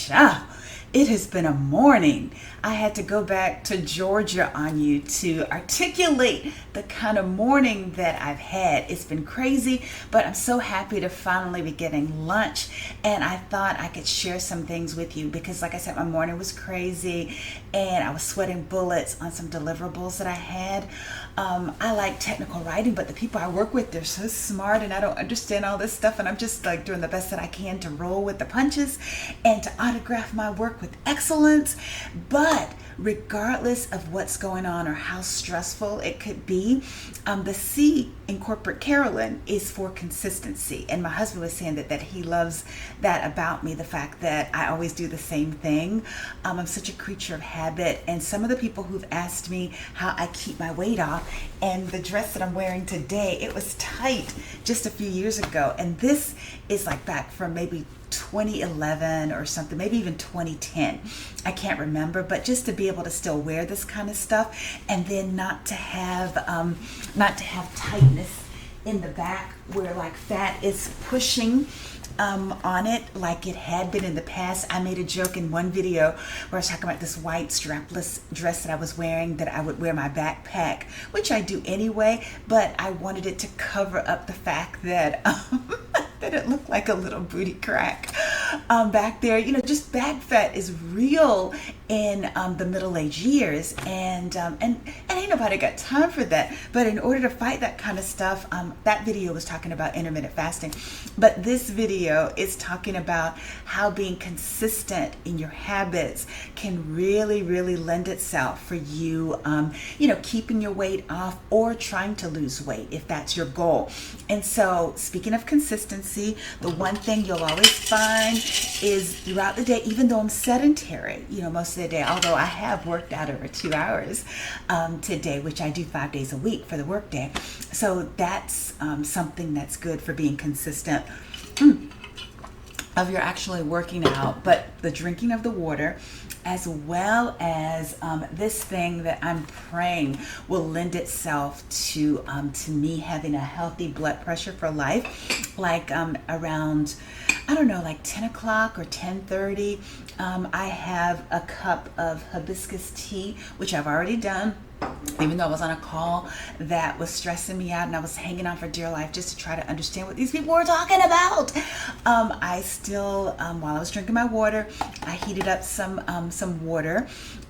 Ciao. It has been a morning. I had to go back to Georgia on you to articulate the kind of morning that I've had. It's been crazy, but I'm so happy to finally be getting lunch. And I thought I could share some things with you because, like I said, my morning was crazy and I was sweating bullets on some deliverables that I had. I like technical writing, but the people I work with, they're so smart and I don't understand all this stuff. And I'm just like doing the best that I can to roll with the punches and to autograph my work with excellence. But regardless of what's going on or how stressful it could be, the C in corporate Carolyn is for consistency. And my husband was saying that he loves that about me, the fact that I always do the same thing. I'm such a creature of habit. And some of the people who've asked me how I keep my weight off, and the dress that I'm wearing today, it was tight just a few years ago. And this is like back from maybe 2011 or something, maybe even 2010. I can't remember, but just to be able to still wear this kind of stuff and then not to have tightness in the back where like fat is pushing on it like it had been in the past. I made a joke in one video where I was talking about this white strapless dress that I was wearing, that I would wear my backpack, which I do anyway, but I wanted it to cover up the fact that that it looked like a little booty crack back there. You know, just back fat is real in the middle-aged years, and ain't nobody got time for that. But in order to fight that kind of stuff, that video was talking about intermittent fasting, but this video is talking about how being consistent in your habits can really, really lend itself for you, keeping your weight off or trying to lose weight if that's your goal. And so, speaking of consistency, the one thing you'll always find is throughout the day, even though I'm sedentary, most of the day, although I have worked out over 2 hours today, which I do 5 days a week for the work day. So that's something that's good for being consistent. Of you're actually working out, but the drinking of the water, as well as this thing that I'm praying will lend itself to me having a healthy blood pressure for life, like around, I don't know, like 10 o'clock or 10:30, I have a cup of hibiscus tea, which I've already done. Even though I was on a call that was stressing me out and I was hanging on for dear life just to try to understand what these people were talking about, I still, while I was drinking my water, I heated up some water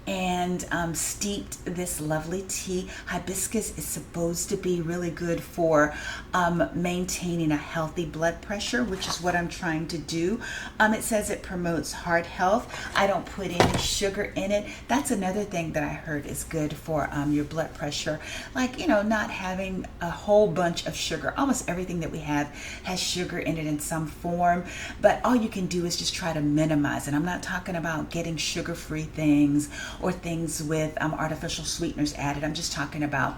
and steeped this lovely tea. Hibiscus is supposed to be really good for maintaining a healthy blood pressure, which is what I'm trying to do. It says it promotes heart health. I don't put any sugar in it. That's another thing that I heard is good for your blood pressure. Like, not having a whole bunch of sugar. Almost everything that we have has sugar in it in some form, but all you can do is just try to minimize it. I'm not talking about getting sugar-free things or things with artificial sweeteners added. I'm just talking about,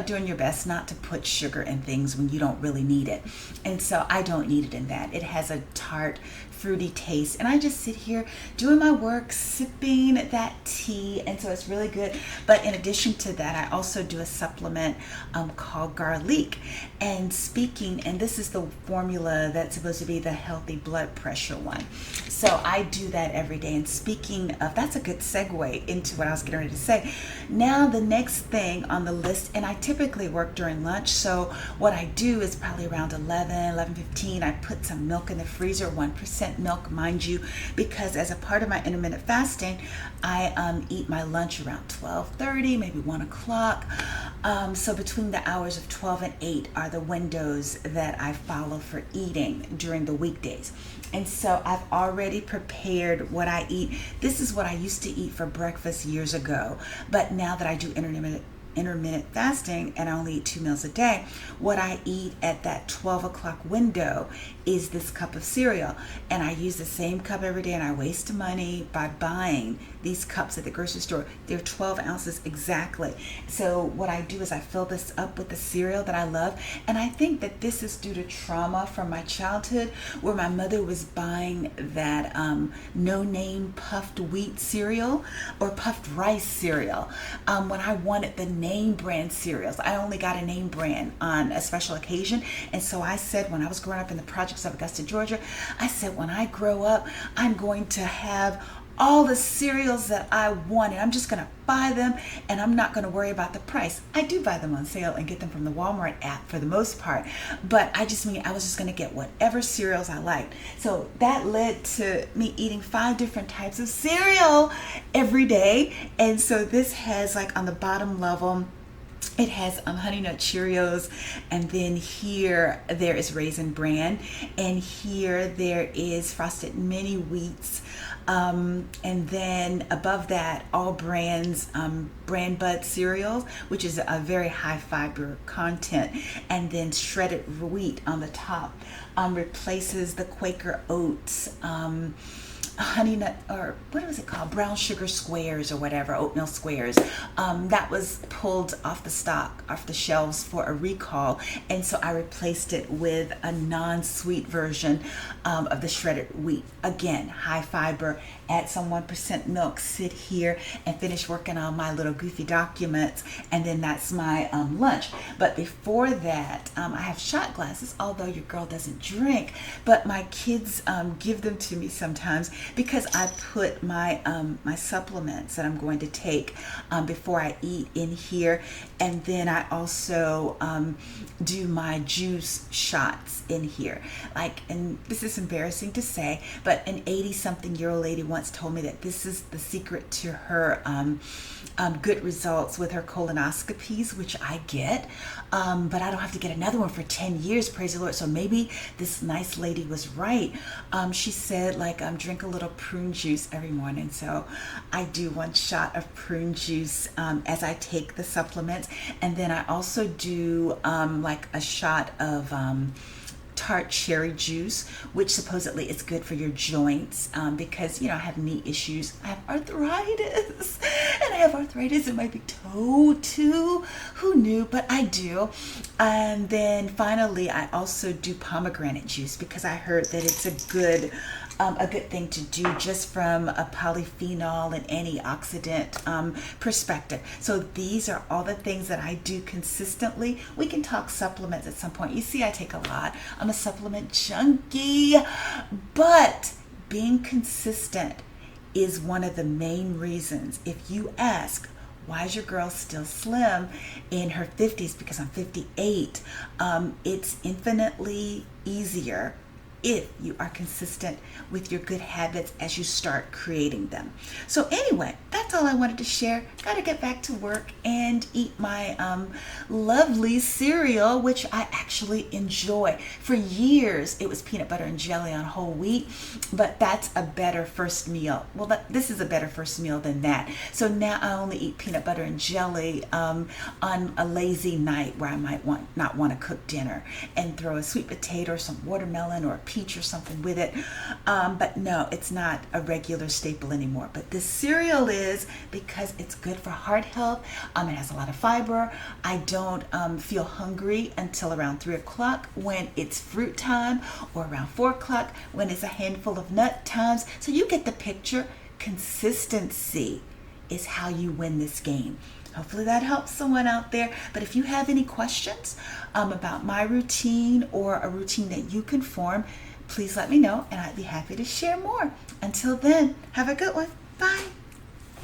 doing your best not to put sugar in things when you don't really need it. And so I don't need it in that. It has a tart, fruity taste, and I just sit here doing my work, sipping that tea, and so it's really good. But in addition to that, I also do a supplement called garlic. And this is the formula that's supposed to be the healthy blood pressure one. So I do that every day. And speaking of, that's a good segue into what I was getting ready to say. Now the next thing on the list, and I typically work during lunch, so what I do is probably around 11:15, I put some milk in the freezer, 1% milk, mind you, because as a part of my intermittent fasting, I eat my lunch around 12:30, maybe 1 o'clock. So between the hours of 12 and 8 are the windows that I follow for eating during the weekdays. And so I've already prepared what I eat. This is what I used to eat for breakfast years ago, but now that I do intermittent fasting and I only eat 2 meals a day, what I eat at that 12 o'clock window is this cup of cereal. And I use the same cup every day, and I waste money by buying these cups at the grocery store. They're 12 ounces exactly. So what I do is I fill this up with the cereal that I love. And I think that this is due to trauma from my childhood, where my mother was buying that no-name puffed wheat cereal or puffed rice cereal when I wanted the name name brand cereals. I only got a name brand on a special occasion. And so I said, when I was growing up in the projects of Augusta, Georgia, I said, when I grow up, I'm going to have all the cereals that I want, and I'm just going to buy them, and I'm not going to worry about the price. I do buy them on sale and get them from the Walmart app for the most part, but I was just going to get whatever cereals I liked. So that led to me eating 5 different types of cereal every day. And so this has, like, on the bottom level, it has Honey Nut Cheerios, and then here there is Raisin Bran, and here there is Frosted Mini Wheats, and then above that, All Brands Bran Bud cereals, which is a very high fiber content, and then shredded wheat on the top replaces the Quaker Oats honey nut, or what was it called, brown sugar squares or whatever, oatmeal squares, that was pulled off the shelves for a recall, and so I replaced it with a non-sweet version of the shredded wheat. Again, high fiber, add some 1% milk, sit here and finish working on my little goofy documents, and then that's my lunch. But before that, I have shot glasses, although your girl doesn't drink, but my kids give them to me sometimes, because I put my my supplements that I'm going to take before I eat in here, and then I also do my juice shots in here. Like, and this is embarrassing to say, but an 80-something-year-old lady once told me that this is the secret to her good results with her colonoscopies, which I get, but I don't have to get another one for 10 years, praise the Lord. So maybe this nice lady was right. She said, like, drink a little prune juice every morning. So I do 1 shot of prune juice as I take the supplements, and then I also do like a shot of tart cherry juice, which supposedly is good for your joints, because, I have knee issues. I have arthritis, and I have arthritis in my big toe too. Who knew? But I do. And then finally, I also do pomegranate juice, because I heard that it's a good thing to do, just from a polyphenol and antioxidant perspective. So these are all the things that I do consistently. We can talk supplements at some point. You see, I take a lot. I'm a supplement junkie, but being consistent is one of the main reasons. If you ask, why is your girl still slim in her 50s? Because I'm 58. It's infinitely easier if you are consistent with your good habits as you start creating them. So anyway, that's all I wanted to share. Got to get back to work and eat my lovely cereal, which I actually enjoy. For years, it was peanut butter and jelly on whole wheat, but that's a better first meal. Well, this is a better first meal than that. So now I only eat peanut butter and jelly on a lazy night where I might not want to cook dinner, and throw a sweet potato or some watermelon or a peach or something with it. But no, it's not a regular staple anymore. But this cereal is, because it's good for heart health. It has a lot of fiber. I don't feel hungry until around 3 o'clock when it's fruit time, or around 4 o'clock when it's a handful of nut times. So you get the picture. Consistency is how you win this game. Hopefully that helps someone out there. But if you have any questions about my routine, or a routine that you can form, please let me know, and I'd be happy to share more. Until then, have a good one. Bye.